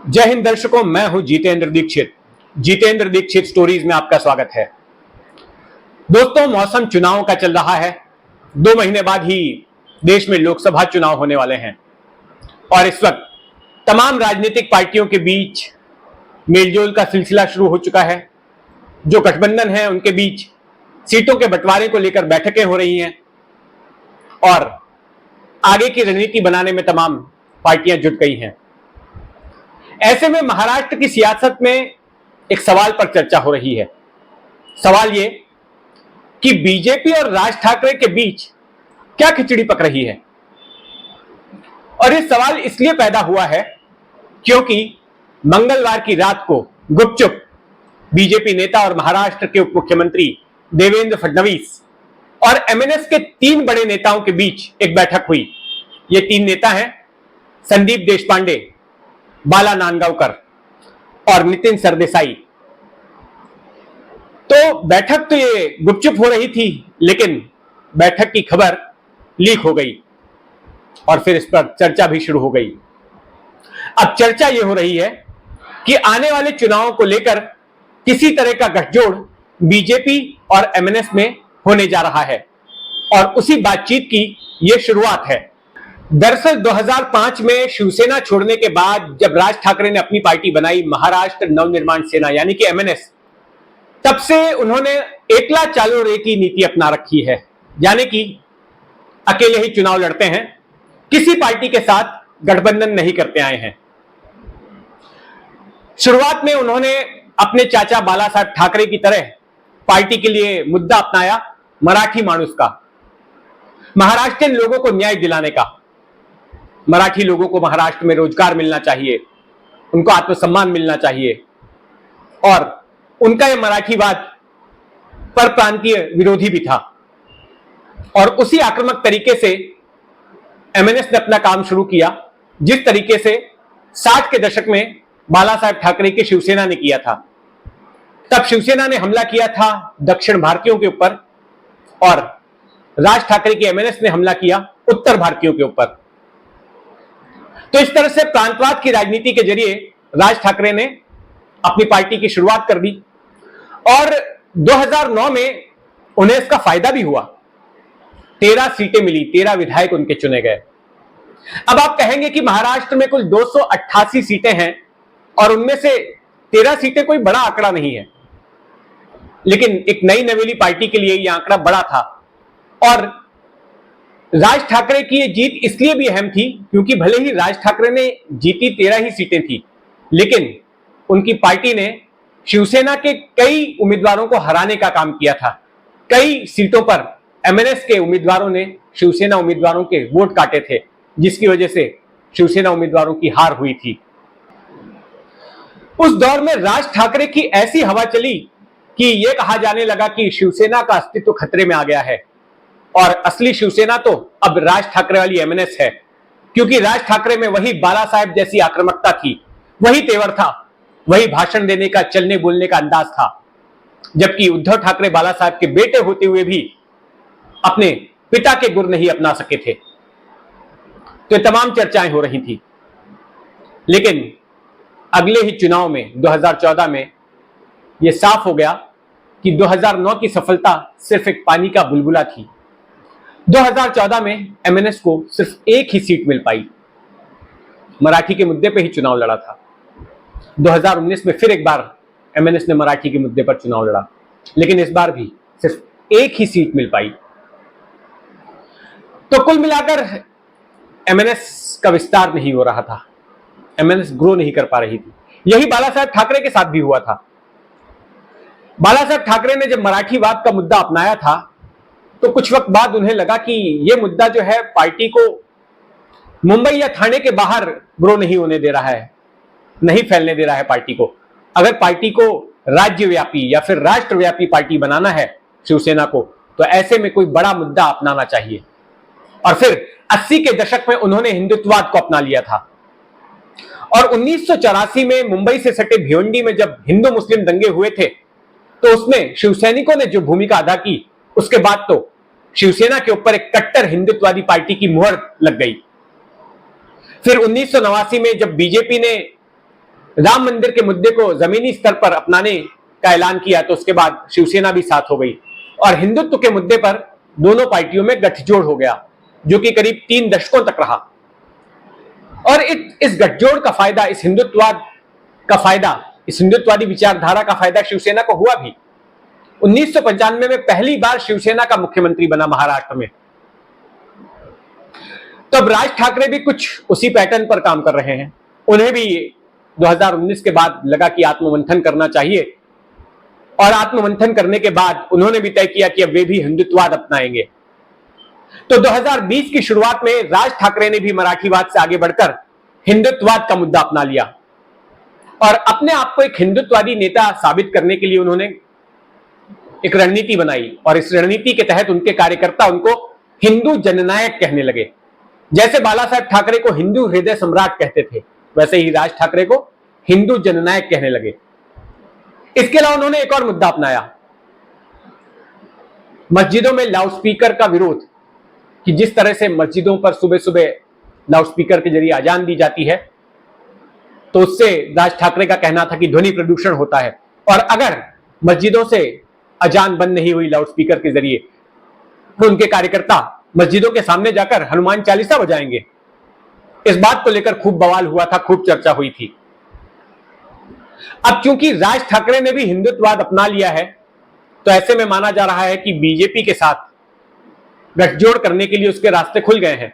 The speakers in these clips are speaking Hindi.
जय हिंद दर्शकों, मैं हूं जितेंद्र दीक्षित। जितेंद्र दीक्षित स्टोरीज में आपका स्वागत है। दोस्तों, मौसम चुनाव का चल रहा है। 2 महीने बाद ही देश में लोकसभा चुनाव होने वाले हैं और इस वक्त तमाम राजनीतिक पार्टियों के बीच मेलजोल का सिलसिला शुरू हो चुका है। जो गठबंधन है उनके बीच सीटों के बंटवारे को लेकर बैठकें हो रही हैं और आगे की रणनीति बनाने में तमाम पार्टियां जुट गई हैं। ऐसे में महाराष्ट्र की सियासत में एक सवाल पर चर्चा हो रही है। सवाल ये कि बीजेपी और राज ठाकरे के बीच क्या खिचड़ी पक रही है। और ये सवाल इसलिए पैदा हुआ है क्योंकि मंगलवार की रात को गुपचुप बीजेपी नेता और महाराष्ट्र के उप मुख्यमंत्री देवेंद्र फडणवीस और एमएनएस के 3 बड़े नेताओं के बीच एक बैठक हुई। ये 3 नेता हैं संदीप देशपांडे, बाला नांदगांवकर और नितिन सरदेसाई। तो बैठक तो ये गुपचुप हो रही थी, लेकिन बैठक की खबर लीक हो गई और फिर इस पर चर्चा भी शुरू हो गई। अब चर्चा ये हो रही है कि आने वाले चुनावों को लेकर किसी तरह का गठजोड़ बीजेपी और एमएनएस में होने जा रहा है और उसी बातचीत की ये शुरुआत है। दरअसल 2005 में शिवसेना छोड़ने के बाद जब राज ठाकरे ने अपनी पार्टी बनाई महाराष्ट्र नवनिर्माण सेना यानी कि एमएनएस, तब से उन्होंने एकला चालो रे की नीति अपना रखी है, यानी कि अकेले ही चुनाव लड़ते हैं, किसी पार्टी के साथ गठबंधन नहीं करते आए हैं। शुरुआत में उन्होंने अपने चाचा बाला साहब ठाकरे की तरह पार्टी के लिए मुद्दा अपनाया मराठी माणूस का, महाराष्ट्रियन लोगों को न्याय दिलाने का। मराठी लोगों को महाराष्ट्र में रोजगार मिलना चाहिए, उनको आत्मसम्मान मिलना चाहिए और उनका यह मराठीवाद पर प्रांतीय विरोधी भी था। और उसी आक्रामक तरीके से एमएनएस ने अपना काम शुरू किया, जिस तरीके से 60 के दशक में बाला साहब ठाकरे की शिवसेना ने किया था। तब शिवसेना ने हमला किया था दक्षिण भारतीयों के ऊपर और राज ठाकरे की एमएनएस ने हमला किया उत्तर भारतीयों के ऊपर। तो इस तरह से प्रांतवाद की राजनीति के जरिए राज ठाकरे ने अपनी पार्टी की शुरुआत कर दी और 2009 में उन्हें इसका फायदा भी हुआ। 13 सीटें मिली, 13 विधायक उनके चुने गए। अब आप कहेंगे कि महाराष्ट्र में कुल 288 सीटें हैं और उनमें से 13 सीटें कोई बड़ा आंकड़ा नहीं है, लेकिन एक नई नवेली पार्टी के लिए यह आंकड़ा बड़ा था। और राज ठाकरे की यह जीत इसलिए भी अहम थी क्योंकि भले ही राज ठाकरे ने जीती 13 ही सीटें थी, लेकिन उनकी पार्टी ने शिवसेना के कई उम्मीदवारों को हराने का काम किया था। कई सीटों पर एमएनएस के उम्मीदवारों ने शिवसेना उम्मीदवारों के वोट काटे थे, जिसकी वजह से शिवसेना उम्मीदवारों की हार हुई थी। उस दौर में राज ठाकरे की ऐसी हवा चली कि यह कहा जाने लगा कि शिवसेना का अस्तित्व खतरे में आ गया है और असली शिवसेना तो अब राज ठाकरे वाली एमएनएस है, क्योंकि राज ठाकरे में वही बाला साहब जैसी आक्रामकता थी, वही तेवर था, वही भाषण देने का, चलने बोलने का अंदाज था। जबकि उद्धव ठाकरे बाला साहब के बेटे होते हुए भी अपने पिता के गुर नहीं अपना सके थे। तो तमाम चर्चाएं हो रही थी, लेकिन अगले ही चुनाव में 2014 में यह साफ हो गया कि 2009 की सफलता सिर्फ एक पानी का बुलबुला थी। 2014 में एमएनएस को सिर्फ एक ही सीट मिल पाई, मराठी के मुद्दे पे ही चुनाव लड़ा था। 2019 में फिर एक बार एमएनएस ने मराठी के मुद्दे पर चुनाव लड़ा, लेकिन इस बार भी सिर्फ एक ही सीट मिल पाई। तो कुल मिलाकर एमएनएस का विस्तार नहीं हो रहा था, एमएनएस ग्रो नहीं कर पा रही थी। यही बाला साहब ठाकरे के साथ भी हुआ था। बाला साहब ठाकरे ने जब मराठीवाद का मुद्दा अपनाया था तो कुछ वक्त बाद उन्हें लगा कि यह मुद्दा जो है पार्टी को मुंबई या ठाणे के बाहर ग्रो नहीं होने दे रहा है, नहीं फैलने दे रहा है पार्टी को। अगर पार्टी को राज्यव्यापी या फिर राष्ट्रव्यापी पार्टी बनाना है शिवसेना को, तो ऐसे में कोई बड़ा मुद्दा अपनाना चाहिए। और फिर 80 के दशक में उन्होंने हिंदुत्ववाद को अपना लिया था और 1984 में मुंबई से सटे भिवंडी में जब हिंदू मुस्लिम दंगे हुए थे तो उसमें शिवसैनिकों ने जो भूमिका अदा की, उसके बाद तो शिवसेना के ऊपर एक कट्टर हिंदुत्ववादी पार्टी की मुहर लग गई। फिर 1989 में जब बीजेपी ने राम मंदिर के मुद्दे को जमीनी स्तर पर अपनाने का ऐलान किया तो उसके बाद शिवसेना भी साथ हो गई और हिंदुत्व के मुद्दे पर दोनों पार्टियों में गठजोड़ हो गया, जो कि करीब 3 दशकों तक रहा। और इस गठजोड़ का फायदा, इस हिंदुत्ववादी विचारधारा का फायदा शिवसेना को हुआ भी। 1995 में पहली बार शिवसेना का मुख्यमंत्री बना महाराष्ट्र में। तब राज ठाकरे भी कुछ उसी पैटर्न पर काम कर रहे हैं। उन्हें भी 2019 के बाद लगा कि आत्ममंथन करना चाहिए और आत्ममंथन करने के बाद उन्होंने भी तय किया कि अब वे भी हिंदुत्ववाद अपनाएंगे। तो 2020 की शुरुआत में राज ठाकरे ने भी मराठीवाद से आगे बढ़कर हिंदुत्ववाद का मुद्दा अपना लिया और अपने आप को एक हिंदुत्ववादी नेता साबित करने के लिए उन्होंने एक रणनीति बनाई और इस रणनीति के तहत उनके कार्यकर्ता उनको हिंदू जननायक कहने लगे। जैसे बाला साहब ठाकरे को हिंदू हृदय सम्राट कहते थे, वैसे ही राज ठाकरे को हिंदू जननायक कहने लगे। इसके अलावा उन्होंने एक और मुद्दा अपनाया, मस्जिदों में लाउडस्पीकर का विरोध, कि जिस तरह से मस्जिदों पर सुबह सुबह लाउडस्पीकर के जरिए अजान दी जाती है तो उससे राज ठाकरे का कहना था कि ध्वनि प्रदूषण होता है और अगर मस्जिदों से अजान बंद नहीं हुई लाउडस्पीकर के जरिए तो उनके कार्यकर्ता मस्जिदों के सामने जाकर हनुमान चालीसा बजाएंगे। इस बात को लेकर खूब बवाल हुआ था, खूब चर्चा हुई थी। अब चूंकि राज ठाकरे ने भी हिंदुत्ववाद अपना लिया है तो ऐसे में माना जा रहा है कि बीजेपी के साथ गठजोड़ करने के लिए उसके रास्ते खुल गए हैं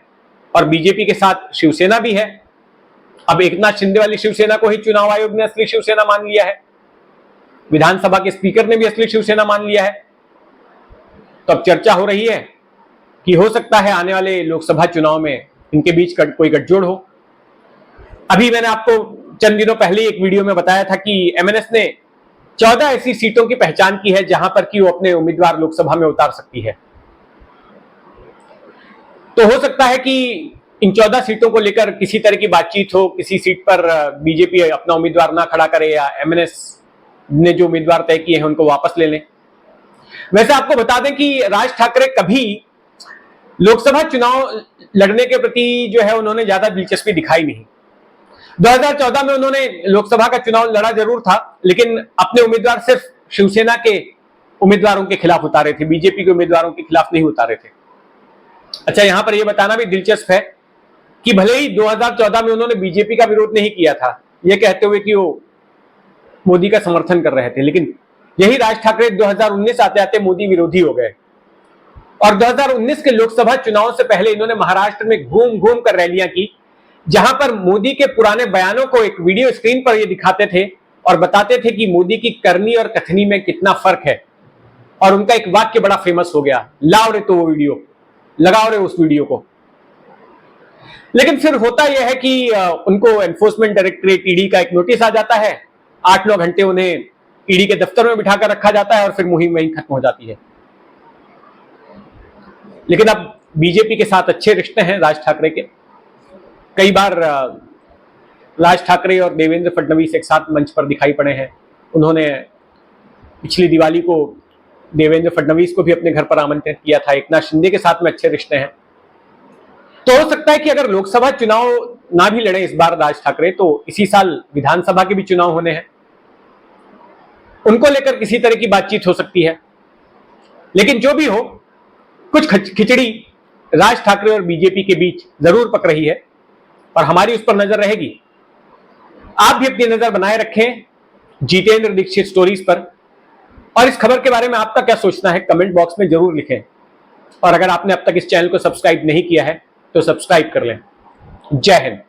और बीजेपी के साथ शिवसेना भी है। अब एकनाथ शिंदे वाली शिवसेना को ही चुनाव आयोग ने असली शिवसेना मान लिया है, विधानसभा के स्पीकर ने भी असली शिवसेना मान लिया है। तो अब चर्चा हो रही है कि हो सकता है आने वाले लोकसभा चुनाव में इनके बीच कोई गठजोड़ हो। अभी मैंने आपको चंद दिनों पहले एक वीडियो में बताया था कि एमएनएस ने 14 ऐसी सीटों की पहचान की है जहां पर कि वो अपने उम्मीदवार लोकसभा में उतार सकती है। तो हो सकता है कि इन 14 सीटों को लेकर किसी तरह की बातचीत हो, किसी सीट पर बीजेपी अपना उम्मीदवार ना खड़ा करे या एमएनएस ने जो उम्मीदवार तय किए हैं उनको वापस ले लें। वैसे आपको बता दें कि राज ठाकरे कभी लोकसभा चुनाव लड़ने के प्रति जो है उन्होंने ज्यादा दिलचस्पी दिखाई नहीं। 2014 में उन्होंने लोकसभा का चुनाव लड़ा जरूर था, लेकिन अपने उम्मीदवार सिर्फ शिवसेना के उम्मीदवारों के खिलाफ उतारे थे, बीजेपी के उम्मीदवारों के खिलाफ नहीं उतारे थे। अच्छा, यहां पर यह बताना भी दिलचस्प है कि भले ही 2014 में उन्होंने बीजेपी का विरोध नहीं किया था, यह कहते हुए कि वो मोदी का समर्थन कर रहे थे, लेकिन यही राज ठाकरे 2019 आते आते मोदी विरोधी हो गए और 2019 के लोकसभा चुनाव से पहले इन्होंने महाराष्ट्र में घूम घूम कर रैलियां की, जहां पर मोदी के पुराने बयानों को एक वीडियो स्क्रीन पर ये दिखाते थे और बताते थे कि मोदी की करनी और कथनी में कितना फर्क है। और उनका एक वाक्य बड़ा फेमस हो गया, लाओ रे तो वो वीडियो, लगाओ रे उस वीडियो को। लेकिन फिर होता यह है कि उनको एनफोर्समेंट डायरेक्टरेट ईडी का एक नोटिस आ जाता है, 8-9 घंटे उन्हें ईडी के दफ्तर में बिठाकर रखा जाता है और फिर मुहिम वहीं खत्म हो जाती है। लेकिन अब बीजेपी के साथ अच्छे रिश्ते हैं राज ठाकरे के। कई बार राज ठाकरे और देवेंद्र फडणवीस एक साथ मंच पर दिखाई पड़े हैं। उन्होंने पिछली दिवाली को देवेंद्र फडणवीस को भी अपने घर पर आमंत्रित किया था। एकनाथ शिंदे के साथ में अच्छे रिश्ते हैं। तो हो सकता है कि अगर लोकसभा चुनाव ना भी लड़े इस बार राज ठाकरे, तो इसी साल विधानसभा के भी चुनाव होने हैं, उनको लेकर किसी तरह की बातचीत हो सकती है। लेकिन जो भी हो, कुछ खिचड़ी राज ठाकरे और बीजेपी के बीच जरूर पक रही है और हमारी उस पर नजर रहेगी। आप भी अपनी नजर बनाए रखें जितेंद्र दीक्षित स्टोरीज पर और इस खबर के बारे में आपका क्या सोचना है कमेंट बॉक्स में जरूर लिखें। और अगर आपने अब तक इस चैनल को सब्सक्राइब नहीं किया है तो सब्सक्राइब कर लें। जय हिंद।